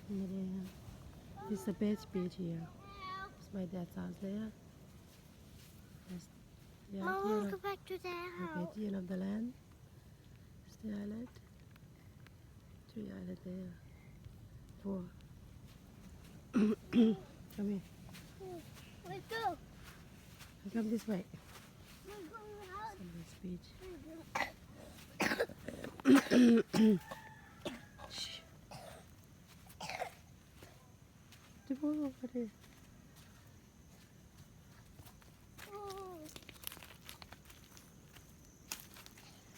This is the best beach here. It's my dad's house there. That's the Mama, go idea back to their house. of the end of the land. It's the island. 3 islands there. 4. Come here. Let's go. Come this way. Let's go to the house. Some this beach. Shh. The ball over there. Oh.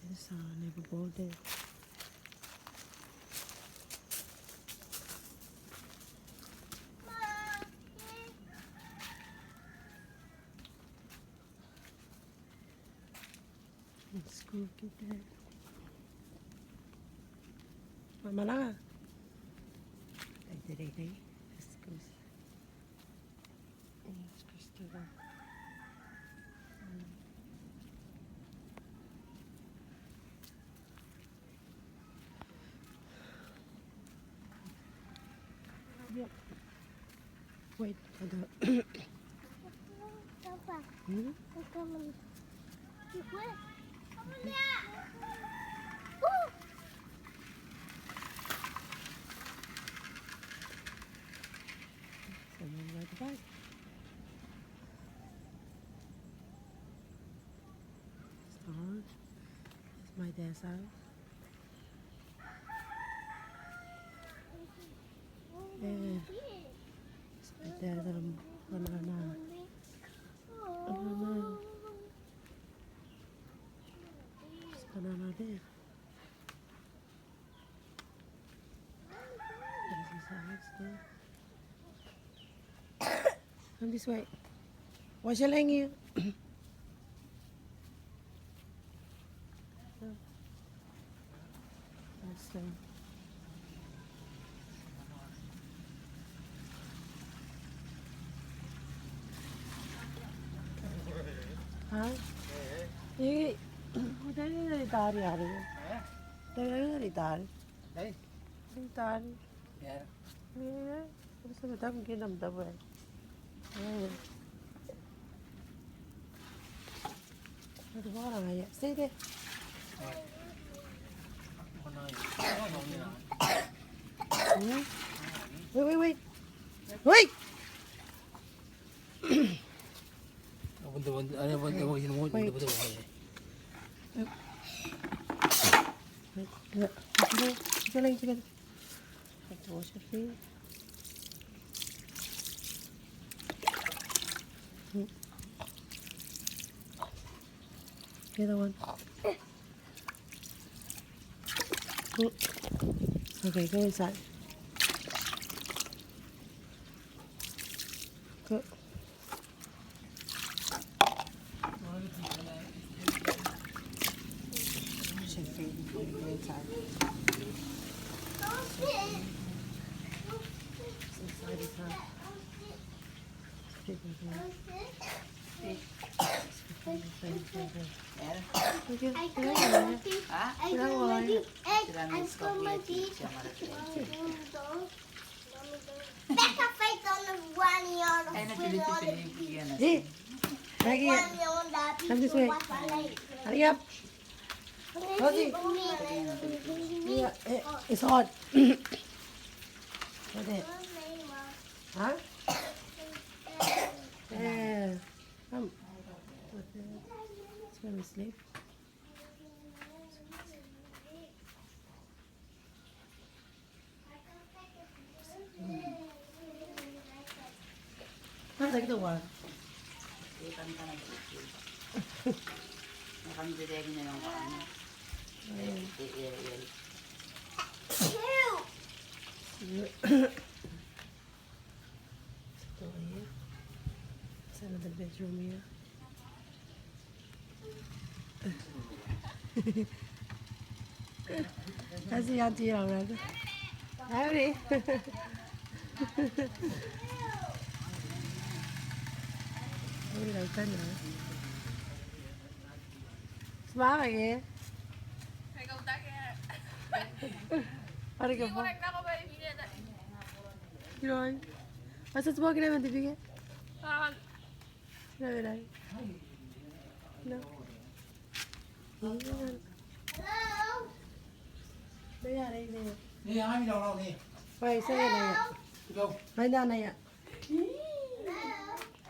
There's our neighbor ball there. School kid there. Mama lang ah. Ay, dire. Excuse. Excuse to the. Yep. Wait for the. Papa, Hmm? come on. Where? Come on there. Woo! Someone ride the bike. Start. It's my dad's house. Yeah. It's my dad's banana. Banana. It's banana there. There's his house there. Come this way. Watch your leg here. That's hả? Đi. Đây là ta đi à đi. Đây là đi ta đi. Đây. Đi ta đi. Dạ. Đi. Sao người ta không kia nằm tập vậy? Nó có là vậy. Xí đi. Con ơi. Con như nào? Wait. Wait. Chicken. Have to wash your feet. The other one. Okay, go inside. Go. Wash your feet before you go inside. It's inside his house. People here. Come this way. Hurry up. Rosie. Yeah, it's hot. What's it? Huh? Yeah. Come. It's gonna sleep. How's it going? It's another bedroom here. That's the auntie already. Howdy. Ui, đầu tên nữa. Smart lagi. Ada ke? Rồi. Mà sao bố cái này mình thì biết cái. Đây đây. Đâu. Đây à đây đây. นี่ให้มีเรานี่ Vậy sao cái này ạ? đâu Mấy đàn này ạ?